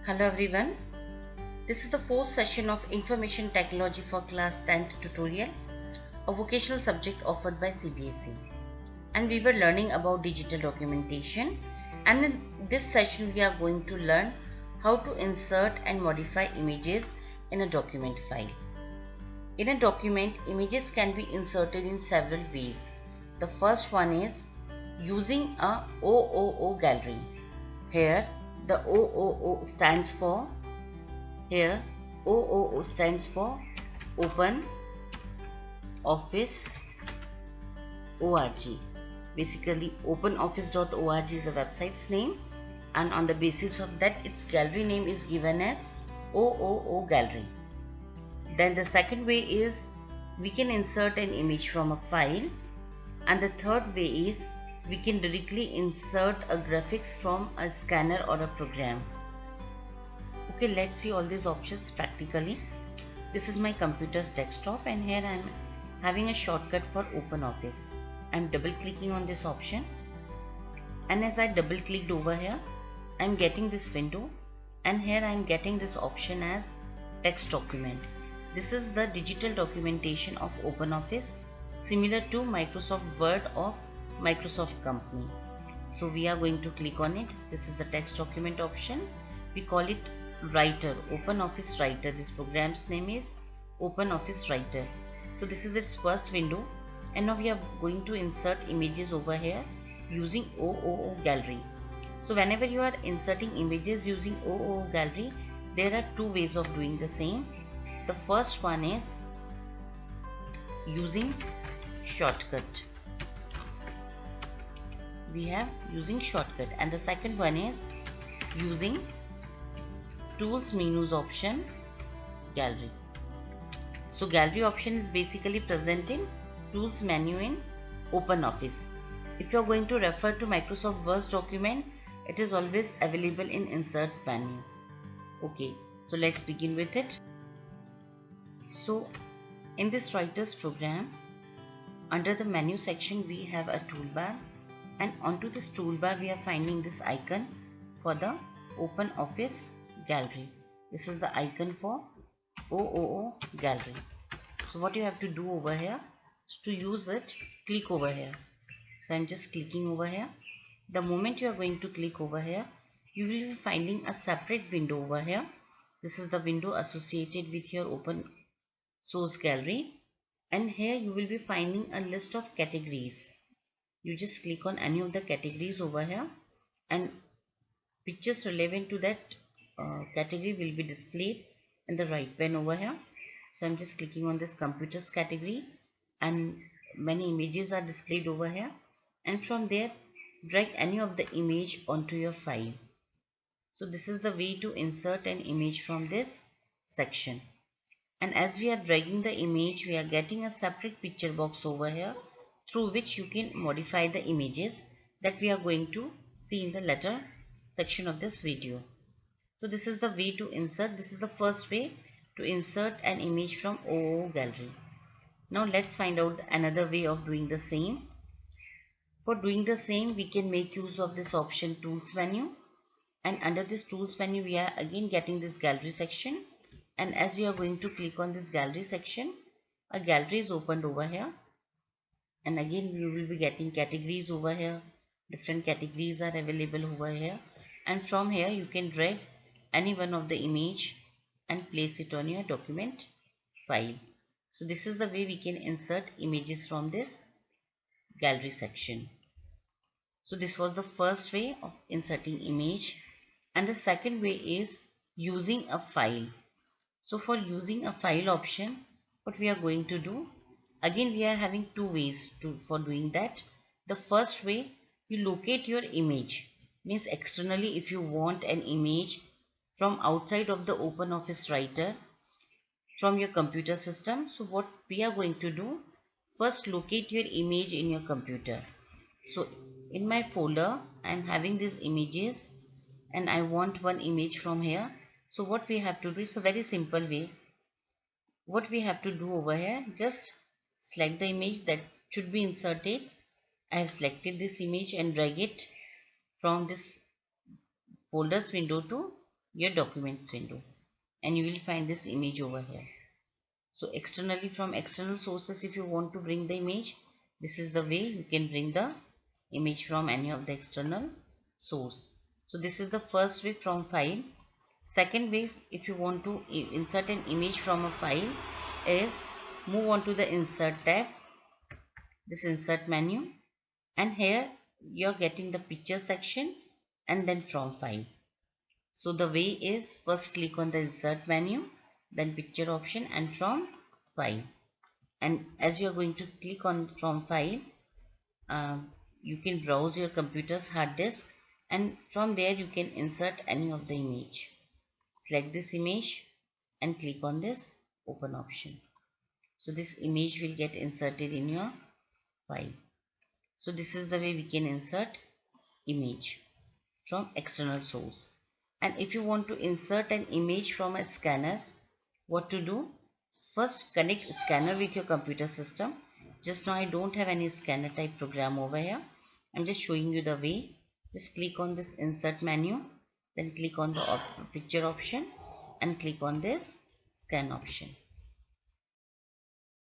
Hello everyone. This is the fourth session of Information Technology for Class 10th tutorial, a vocational subject offered by CBSE. And we were learning about digital documentation. And in this session, we are going to learn how to insert and modify images in a document file. In a document, images can be inserted in several ways. The first one is using a OOO gallery. Here, the OOO stands for Open Office ORG. Basically, openoffice.org is the website's name, and on the basis of that, its gallery name is given as OOO Gallery. Then the second way is we can insert an image from a file, and the third way is we can directly insert a graphics from a scanner or a program. Okay, let's see all these options practically. This is my computer's desktop, and here I am having a shortcut for OpenOffice. I am double clicking on this option, and as I double clicked over here, I am getting this window, and here I am getting this option as text document. This is the digital documentation of OpenOffice, similar to Microsoft Word of Microsoft company. So we are going to click on it. This is the text document option. We call it Writer, OpenOffice Writer. This program's name is OpenOffice Writer. So this is its first window, and now we are going to insert images over here using OOO Gallery. So whenever you are inserting images using OOO Gallery, there are two ways of doing the same. The first one is using shortcut. We have using shortcut, and the second one is using tools menus option gallery. So gallery option is basically present in tools menu in OpenOffice. If you are going to refer to Microsoft Word document, it is always available in insert menu. Okay, so let's begin with it. So in this writers program, under the menu section we have a toolbar, and onto this toolbar we are finding this icon for the OpenOffice Gallery. This is the icon for OOO Gallery. So what you have to do over here is to use it, click over here. So I'm just clicking over here. The moment you are going to click over here, you will be finding a separate window over here. This is the window associated with your Open Source Gallery, and here you will be finding a list of categories. You just click on any of the categories over here, and pictures relevant to that category will be displayed in the right pane over here. So I'm just clicking on this computers category, and many images are displayed over here, and from there drag any of the image onto your file. So this is the way to insert an image from this section. And as we are dragging the image, we are getting a separate picture box over here through which you can modify the images that we are going to see in the later section of this video. So this is the way to insert. This is the first way to insert an image from OOO Gallery. Now let's find out another way of doing the same. For doing the same, we can make use of this option tools menu, and under this tools menu we are again getting this gallery section. And as you are going to click on this gallery section, a gallery is opened over here, and again you will be getting categories over here. Different categories are available over here, and from here you can drag any one of the image and place it on your document file. So this is the way we can insert images from this gallery section. So this was the first way of inserting image, and the second way is using a file. So for using a file option, what we are going to do, again we are having two ways for doing that. The first way, you locate your image, means externally if you want an image from outside of the OpenOffice Writer from your computer system. So what we are going to do, first locate your image in your computer. So in my folder I am having these images, and I want one image from here. So what we have to do is a very simple way. What we have to do over here, just select the image that should be inserted. I have selected this image and drag it from this folders window to your documents window, and you will find this image over here. So externally, from external sources, if you want to bring the image, this is the way you can bring the image from any of the external source. So this is the first way, from file. Second way, if you want to insert an image from a file, is move on to the insert tab, this insert menu, and here you're getting the picture section and then from file. So the way is, first click on the insert menu, then picture option, and from file. And as you are going to click on from file, you can browse your computer's hard disk, and from there you can insert any of the image. Select this image and click on this open option. So this image will get inserted in your file. So this is the way we can insert image from external source. And if you want to insert an image from a scanner, what to do? First, connect scanner with your computer system. Just now I don't have any scanner type program over here. I'm just showing you the way. Just click on this insert menu, then click on the picture option and click on this scan option.